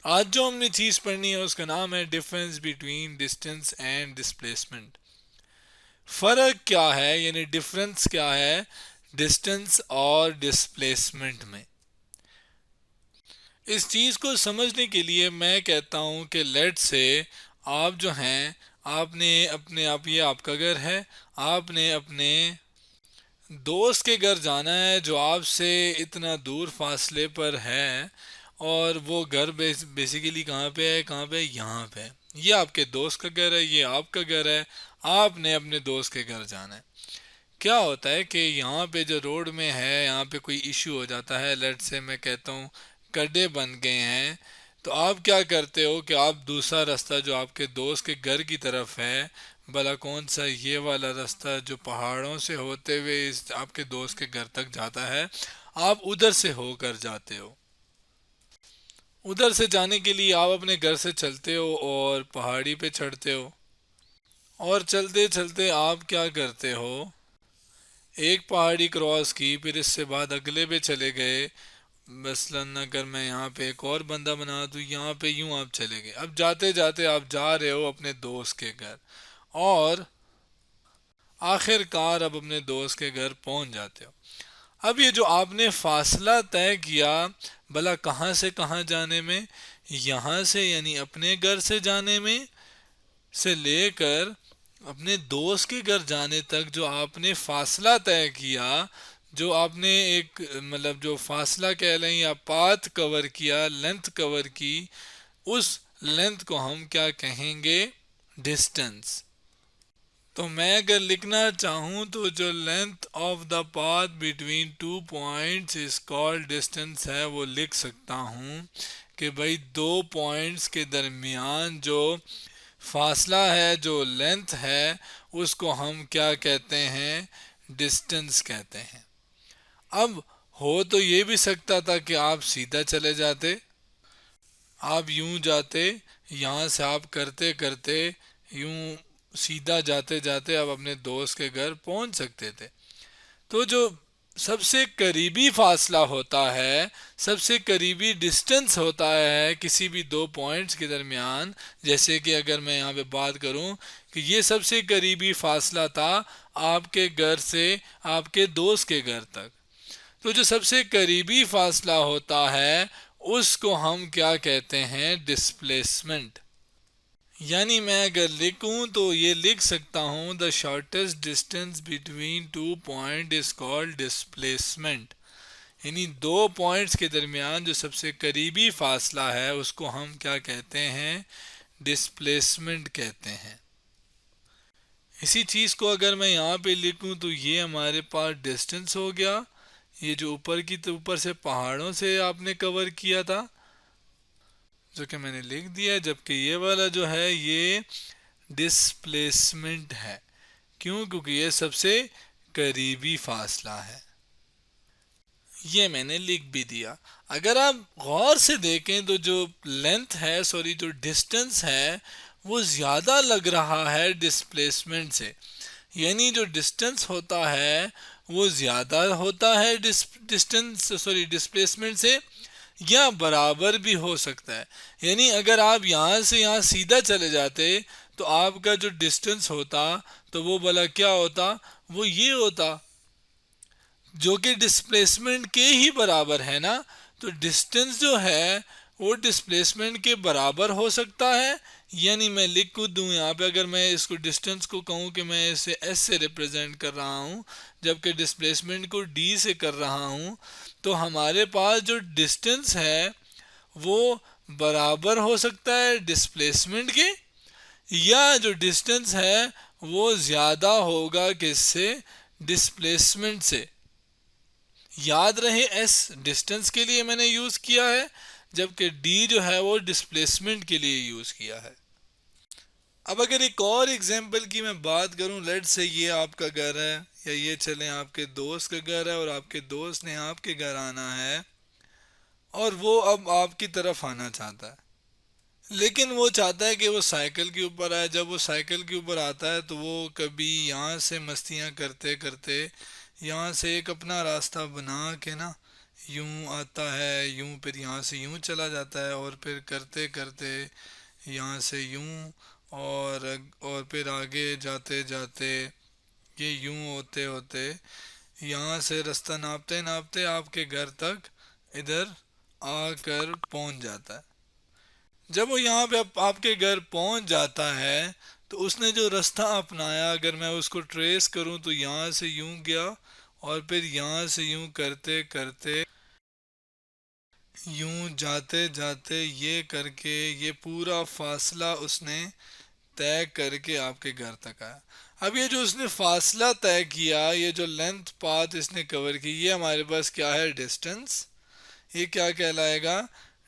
आज जो हमने चीज़ पढ़नी है उसका नाम है difference between distance and displacement. फ़र्क क्या है, यानी डिफरेंस क्या है डिस्टेंस और डिस्प्लेसमेंट में। इस चीज़ को समझने के लिए मैं कहता हूँ कि लेट से आप जो हैं, आपने अपने आप, ये आपका घर है, आपने अपने दोस्त के घर जाना है जो आपसे इतना दूर फासले पर है। और वो घर बेसिकली कहाँ पे है, कहाँ पे है, यहाँ पे है। ये आपके दोस्त का घर है, ये आपका घर है। आपने अपने दोस्त के घर जाना है। क्या होता है कि यहाँ पे जो रोड में है, यहाँ पे कोई इशू हो जाता है, लेट से मैं कहता हूँ गड्ढे बन गए हैं, तो आप क्या करते हो कि आप दूसरा रास्ता जो आपके दोस्त के घर की तरफ है, भला कौन सा, ये वाला रास्ता जो पहाड़ों से होते हुए इस आपके दोस्त के घर तक जाता है, आप उधर से होकर जाते हो। उधर से जाने के लिए आप अपने घर से चलते हो और पहाड़ी पे चढ़ते हो। और चलते चलते आप क्या करते हो, एक पहाड़ी क्रॉस की, फिर इससे बाद अगले पे चले गए। मसलन अगर मैं यहाँ पे एक और बंदा बना दूँ, यहाँ पे यूं आप चले गए। अब जाते जाते आप जा रहे हो अपने दोस्त के घर, और आखिरकार अब अपने दोस्त के घर पहुंच जाते हो। अब ये जो आपने फासला तय किया, भला कहाँ से कहाँ जाने में, यहाँ से यानी अपने घर से जाने में से लेकर अपने दोस्त के घर जाने तक जो आपने फासला तय किया, जो आपने एक मतलब जो फासला कह लें या पाथ कवर किया, लेंथ कवर की, उस लेंथ को हम क्या कहेंगे, डिस्टेंस। तो मैं अगर लिखना चाहूँ तो जो length of the path between two points is called distance है, वो लिख सकता हूँ कि भाई दो पॉइंट्स के दरमियान जो फासला है, जो लेंथ है, उसको हम क्या कहते हैं, डिस्टेंस कहते हैं। अब हो तो ये भी सकता था कि आप सीधा चले जाते, आप यूं जाते, यहाँ से आप करते करते यूं सीधा जाते जाते आप अपने दोस्त के घर पहुंच सकते थे। तो जो सबसे करीबी फासला होता है, सबसे करीबी डिस्टेंस होता है किसी भी दो पॉइंट्स के दरमियान, जैसे कि अगर मैं यहाँ पे बात करूँ कि ये सबसे करीबी फासला था आपके घर से आपके दोस्त के घर तक, तो जो सबसे करीबी फासला होता है उसको हम क्या कहते हैं, डिस्प्लेसमेंट। यानी मैं अगर लिखूं तो ये लिख सकता हूं the shortest distance between two point is called displacement. यानी दो पॉइंट्स के दरमियान जो सबसे करीबी फासला है उसको हम क्या कहते हैं, डिस्प्लेसमेंट कहते हैं। इसी चीज़ को अगर मैं यहाँ पे लिखूं तो ये हमारे पास डिस्टेंस हो गया, ये जो ऊपर की, तो ऊपर से पहाड़ों से आपने कवर किया था, जो कि मैंने लिख दिया है। जबकि ये वाला जो है ये डिस्प्लेसमेंट है। क्यों? क्योंकि ये सबसे करीबी फासला है। ये मैंने लिख भी दिया। अगर आप गौर से देखें तो जो लेंथ है, सॉरी जो डिस्टेंस है, वो ज़्यादा लग रहा है डिस्प्लेसमेंट से। यानी जो डिस्टेंस होता है वो ज़्यादा होता है डिस्टेंस, सॉरी डिस्प्लेसमेंट से, या बराबर भी हो सकता है। यानी अगर आप यहाँ से यहाँ सीधा चले जाते तो आपका जो डिस्टेंस होता तो वो भला क्या होता, वो ये होता, जो कि डिस्प्लेसमेंट के ही बराबर है ना। तो डिस्टेंस जो है वो डिस्प्लेसमेंट के बराबर हो सकता है। यानी मैं लिख दूं यहाँ पे, अगर मैं इसको डिस्टेंस को कहूँ कि मैं इसे एस से रिप्रेजेंट कर रहा हूँ, जबकि डिस्प्लेसमेंट को डी से कर रहा हूँ, तो हमारे पास जो डिस्टेंस है वो बराबर हो सकता है डिस्प्लेसमेंट के, या जो डिस्टेंस है वो ज़्यादा होगा किससे, डिस्प्लेसमेंट से। याद रहे एस डिस्टेंस के लिए मैंने यूज़ किया है, जबकि डी जो है वो डिस्प्लेसमेंट के लिए यूज़ किया है। अब अगर एक और एग्जांपल की मैं बात करूं, लेट से ये आपका घर है, या ये चलें आपके दोस्त का घर है, और आपके दोस्त ने आपके घर आना है, और वो अब आपकी तरफ आना चाहता है, लेकिन वो चाहता है कि वो साइकिल के ऊपर आए। जब वो साइकिल के ऊपर आता है तो वो कभी यहाँ से मस्तियाँ करते करते यहाँ से एक अपना रास्ता बना के ना यूं आता है, यूं फिर यहाँ से यूं चला जाता है, और फिर करते करते यहाँ से यूं, और फिर आगे जाते जाते ये यूं होते होते यहाँ से रास्ता नापते नापते आपके घर तक इधर आकर पहुंच जाता है। जब वो यहाँ पे आपके घर पहुंच जाता है तो उसने जो रास्ता अपनाया, अगर मैं उसको ट्रेस करूं तो यहाँ से यूं गया, और फिर यहाँ से यूं करते करते यूं जाते जाते ये करके ये पूरा फासला उसने तय करके आपके घर तक आया। अब ये जो उसने फासला तय किया, ये जो लेंथ पाथ इसने कवर की, ये हमारे पास क्या है, डिस्टेंस। ये क्या कहलाएगा,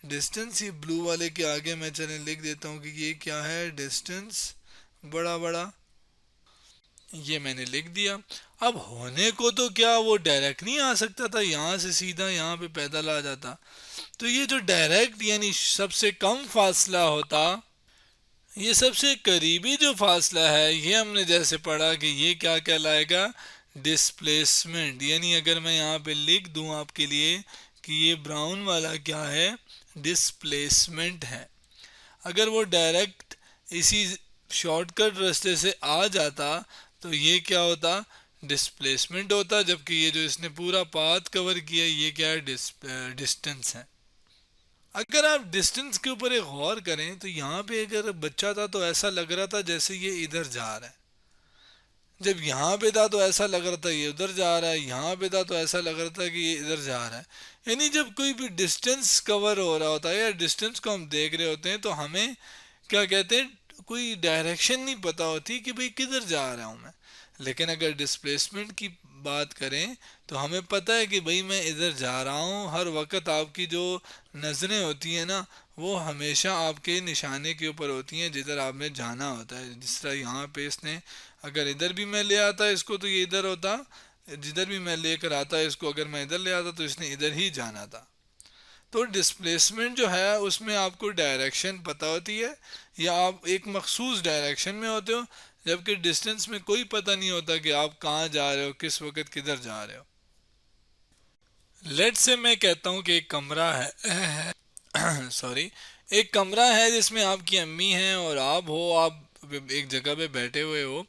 डिस्टेंस। ये ब्लू वाले के आगे मैं चले लिख देता हूँ कि ये क्या है, डिस्टेंस, बड़ा बड़ा, ये मैंने लिख दिया। अब होने को तो क्या वो डायरेक्ट नहीं आ सकता था, यहाँ से सीधा यहाँ पे पैदल आ जाता। तो ये जो डायरेक्ट यानी सबसे कम फासला होता, ये सबसे करीबी जो फासला है, ये हमने जैसे पढ़ा कि ये क्या कहलाएगा, डिस्प्लेसमेंट। यानी अगर मैं यहाँ पे लिख दूँ आपके लिए कि ये ब्राउन वाला क्या है, डिस्प्लेसमेंट है। अगर वो डायरेक्ट इसी शॉर्टकट रास्ते से आ जाता तो ये क्या होता, डिस्प्लेसमेंट होता। जबकि ये जो इसने पूरा पाथ कवर किया, ये क्या है, डिस्टेंस है। अगर आप डिस्टेंस के ऊपर एक गौर करें तो यहाँ पे अगर बच्चा था तो ऐसा लग रहा था जैसे ये इधर जा रहा है, जब यहाँ पे था तो ऐसा लग रहा था ये उधर जा रहा है, यहाँ पे था तो ऐसा लग रहा था कि ये इधर जा रहा है। यानी जब कोई भी डिस्टेंस कवर हो रहा होता है या डिस्टेंस को हम देख रहे होते हैं तो हमें क्या कहते हैं, कोई डायरेक्शन नहीं पता होती कि भाई किधर जा रहा हूँ मैं। लेकिन अगर डिस्प्लेसमेंट की बात करें तो हमें पता है कि भाई मैं इधर जा रहा हूँ। हर वक्त आपकी जो नज़रें होती हैं ना, वो हमेशा आपके निशाने के ऊपर होती हैं जिधर आपने जाना होता है। जिस तरह यहाँ पे इसने, अगर इधर भी मैं ले आता इसको तो ये इधर होता, जिधर भी मैं लेकर आता इसको अगर मैं इधर ले आता तो इसने इधर ही जाना था। तो डिस्प्लेसमेंट जो है उसमें आपको डायरेक्शन पता होती है या आप एक मखसूस डायरेक्शन में होते हो, जबकि डिस्टेंस में कोई पता नहीं होता कि आप कहाँ जा रहे हो, किस वक्त किधर जा रहे हो। लेट से मैं कहता हूँ कि एक कमरा है सॉरी, एक कमरा है जिसमें आपकी अम्मी हैं और आप हो, आप एक जगह पे बैठे हुए हो।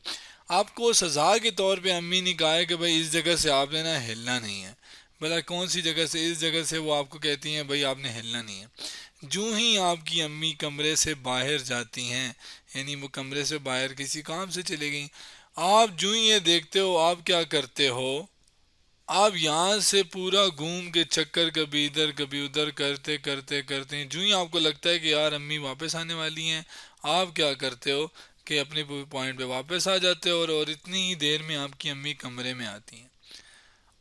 आपको सज़ा के तौर पे अम्मी ने कहा है कि भाई इस जगह से आपने ना हिलना नहीं है। भला कौन सी जगह से, इस जगह से वो आपको कहती हैं भाई आपने हिलना नहीं है। जूं ही आपकी अम्मी कमरे से बाहर जाती हैं, यानी वो कमरे से बाहर किसी काम से चली गई, आप जूं ही ये देखते हो, आप क्या करते हो, आप यहाँ से पूरा घूम के चक्कर कभी इधर कभी उधर करते करते करते जो ही आपको लगता है कि यार अम्मी वापस आने वाली हैं, आप क्या करते हो कि अपने पॉइंट पे वापस आ जाते हो, और इतनी ही देर में आपकी अम्मी कमरे में आती हैं।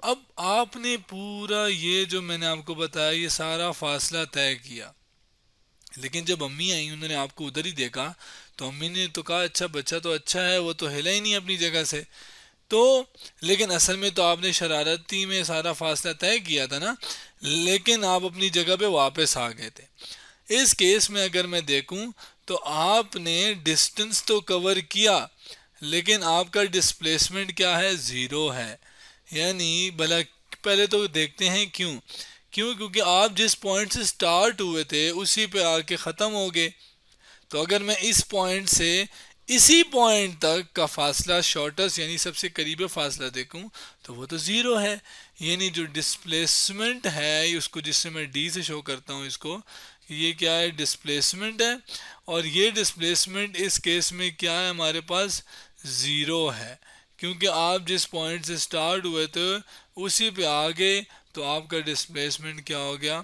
अब आपने पूरा ये जो मैंने आपको बताया ये सारा फासला तय किया, लेकिन जब अम्मी आई उन्होंने आपको उधर ही देखा तो अम्मी ने तो कहा अच्छा बच्चा तो अच्छा है, वो तो हिला ही नहीं अपनी जगह से। तो लेकिन असल में तो आपने शरारती में सारा फासला तय किया था ना, लेकिन आप अपनी जगह पे वापस आ गए थे। इस केस में अगर मैं देखूं तो आपने डिस्टेंस तो कवर किया, लेकिन आपका डिस्प्लेसमेंट क्या है, ज़ीरो है। यानी भला पहले तो देखते हैं क्यों, क्योंकि आप जिस पॉइंट से स्टार्ट हुए थे उसी पे आके ख़त्म हो गए। तो अगर मैं इस पॉइंट से इसी पॉइंट तक का फासला शॉर्टेस्ट यानी सबसे करीबी फासला देखूं तो वो तो ज़ीरो है। यानी जो डिस्प्लेसमेंट है उसको, जिससे मैं डी से शो करता हूँ इसको, ये क्या है, डिस्प्लेसमेंट है। और ये डिस्प्लेसमेंट इस केस में क्या है, हमारे पास ज़ीरो है, क्योंकि आप जिस पॉइंट से स्टार्ट हुए थे उसी पे आ गए, तो आपका डिस्प्लेसमेंट क्या हो गया,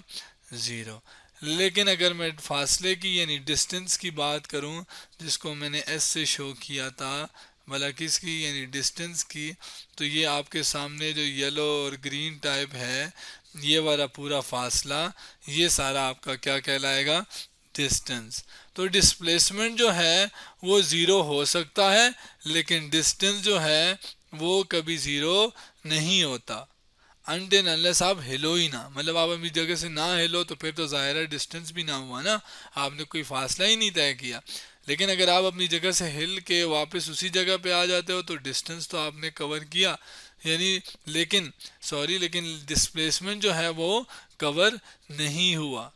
ज़ीरो। लेकिन अगर मैं फासले की यानी डिस्टेंस की बात करूं, जिसको मैंने एस से शो किया था, भला किसकी, यानी डिस्टेंस की, तो ये आपके सामने जो येलो और ग्रीन टाइप है, ये वाला पूरा फासला, ये सारा आपका क्या कहलाएगा, डिस्टेंस। तो डिस्प्लेसमेंट जो है वो ज़ीरो हो सकता है, लेकिन डिस्टेंस जो है वो कभी ज़ीरो नहीं होता अनटिल अनलेस आप हिलो ही ना। मतलब आप अपनी जगह से ना हिलो तो फिर तो ज़ाहिर है डिस्टेंस भी ना हुआ ना, आपने कोई फासला ही नहीं तय किया। लेकिन अगर आप अपनी जगह से हिल के वापस उसी जगह पे आ जाते हो तो डिस्टेंस तो आपने कवर किया, यानी लेकिन लेकिन डिस्प्लेसमेंट जो है वो कवर नहीं हुआ।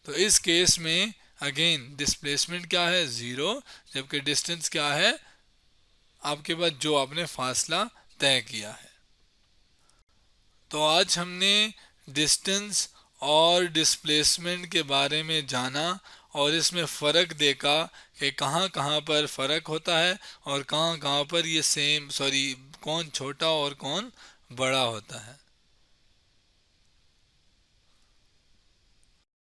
तो इस केस में अगेन डिस्प्लेसमेंट क्या है, ज़ीरो, जबकि डिस्टेंस क्या है आपके पास जो आपने फासला तय किया है। तो आज हमने डिस्टेंस और डिस्प्लेसमेंट के बारे में जाना और इसमें फ़र्क देखा कि कहाँ कहाँ पर फ़र्क होता है और कहाँ कहाँ पर ये सेम कौन छोटा और कौन बड़ा होता है।